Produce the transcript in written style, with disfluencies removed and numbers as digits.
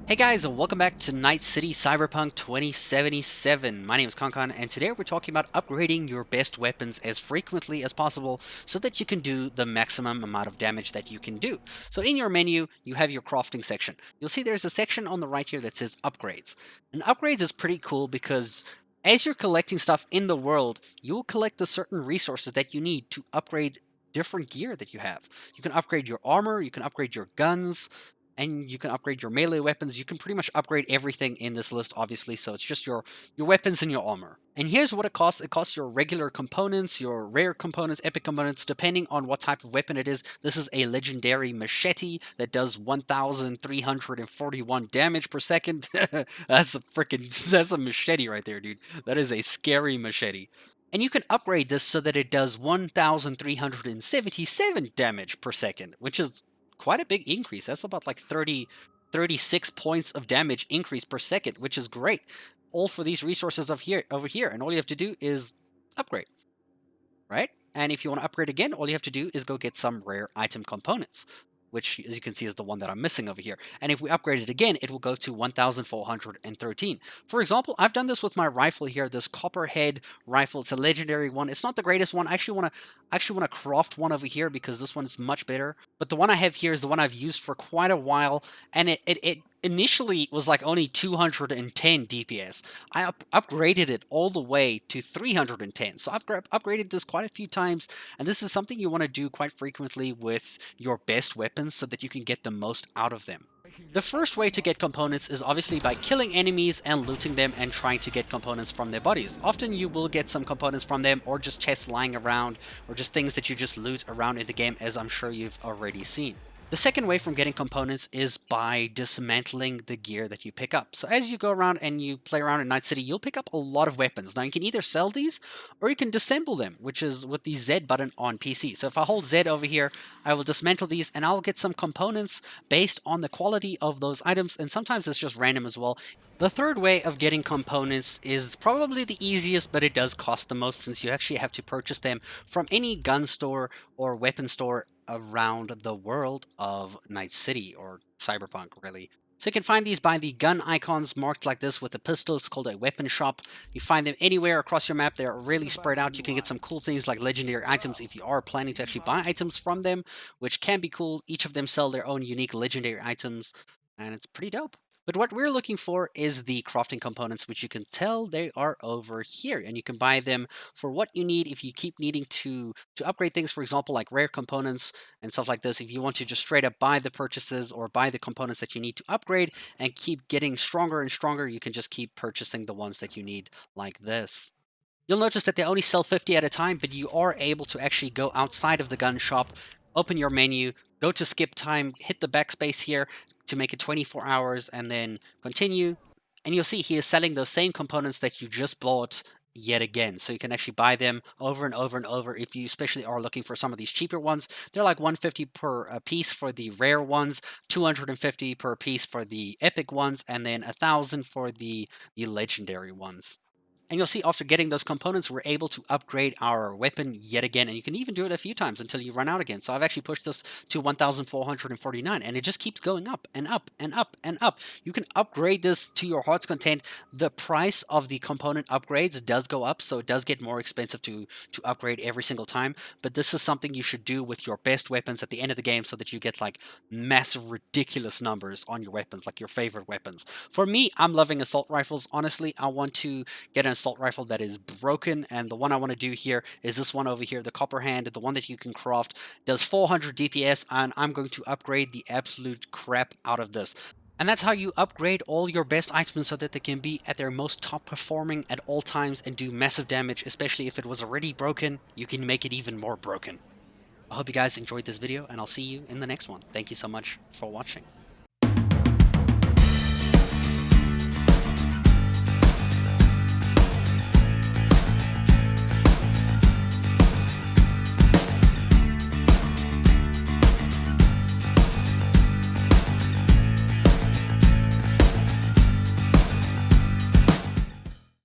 Hey guys, and welcome back to Night City Cyberpunk 2077. My name is ConCon, and today we're talking about upgrading your best weapons as frequently as possible so that you can do the maximum amount of damage that you can do. So in your menu, you have your crafting section. You'll see there's a section on the right here that says upgrades. And upgrades is pretty cool because as you're collecting stuff in the world, you'll collect the certain resources that you need to upgrade different gear that you have. You can upgrade your armor, you can upgrade your guns, and you can upgrade your melee weapons. You can pretty much upgrade everything in this list, obviously, so it's just your weapons and your armor. And here's what it costs. It costs your regular components, your rare components, epic components, depending on what type of weapon it is. This is a legendary machete that does 1,341 damage per second. That's a machete right there, dude. That is a scary machete. And you can upgrade this so that it does 1,377 damage per second, which is quite a big increase. That's about like 36 points of damage increase per second, which is great. All for these resources over here. And all you have to do is upgrade, right? And if you want to upgrade again, all you have to do is go get some rare item components, which, as you can see, is the one that I'm missing over here. And if we upgrade it again, it will go to 1,413. For example, I've done this with my rifle here, this copperhead rifle. It's a legendary one. It's not the greatest one. I actually want to craft one over here because this one is much better. But the one I have here is the one I've used for quite a while, and it initially was like only 210 DPS. I upgraded it all the way to 310. So I've upgraded this quite a few times, and this is something you want to do quite frequently with your best weapons so that you can get the most out of them. The first way to get components is obviously by killing enemies and looting them and trying to get components from their bodies. Often you will get some components from them, or just chests lying around, or just things that you just loot around in the game, as I'm sure you've already seen. The second way from getting components is by dismantling the gear that you pick up. So as you go around and you play around in Night City, you'll pick up a lot of weapons. Now you can either sell these or you can disassemble them, which is with the Z button on PC. So if I hold Z over here, I will dismantle these and I'll get some components based on the quality of those items, and sometimes it's just random as well. The third way of getting components is probably the easiest, but it does cost the most since you actually have to purchase them from any gun store or weapon store around the world of Night City, or Cyberpunk, really. So you can find these by the gun icons marked like this with a pistol. It's called a weapon shop. You find them anywhere across your map. They're really spread out. You can get some cool things like legendary items if you are planning to actually buy items from them, which can be cool. Each of them sell their own unique legendary items, and it's pretty dope. But what we're looking for is the crafting components, which you can tell they are over here, and you can buy them for what you need if you keep needing to upgrade things, for example, like rare components and stuff like this. If you want to just straight up buy the purchases or buy the components that you need to upgrade and keep getting stronger and stronger, you can just keep purchasing the ones that you need, like this. You'll notice that they only sell 50 at a time, but you are able to actually go outside of the gun shop, open your menu, go to skip time, hit the backspace here to make it 24 hours, and then continue. And you'll see he is selling those same components that you just bought yet again. So you can actually buy them over and over and over if you especially are looking for some of these cheaper ones. They're like 150 per piece for the rare ones, 250 per piece for the epic ones, and then 1,000 for the legendary ones. And you'll see after getting those components, we're able to upgrade our weapon yet again. And you can even do it a few times until you run out again. So I've actually pushed this to 1,449, and it just keeps going up and up and up and up. You can upgrade this to your heart's content. The price of the component upgrades does go up, so it does get more expensive to upgrade every single time. But this is something you should do with your best weapons at the end of the game so that you get like massive, ridiculous numbers on your weapons, like your favorite weapons. For me, I'm loving assault rifles. Honestly, I want to get an assault rifle that is broken, and the one I want to do here is this one over here, the copper hand, the one that you can craft, does 400 DPS, and I'm going to upgrade the absolute crap out of this. And that's how you upgrade all your best items so that they can be at their most top performing at all times and do massive damage, especially if it was already broken, you can make it even more broken. I hope you guys enjoyed this video, and I'll see you in the next one. Thank you so much for watching.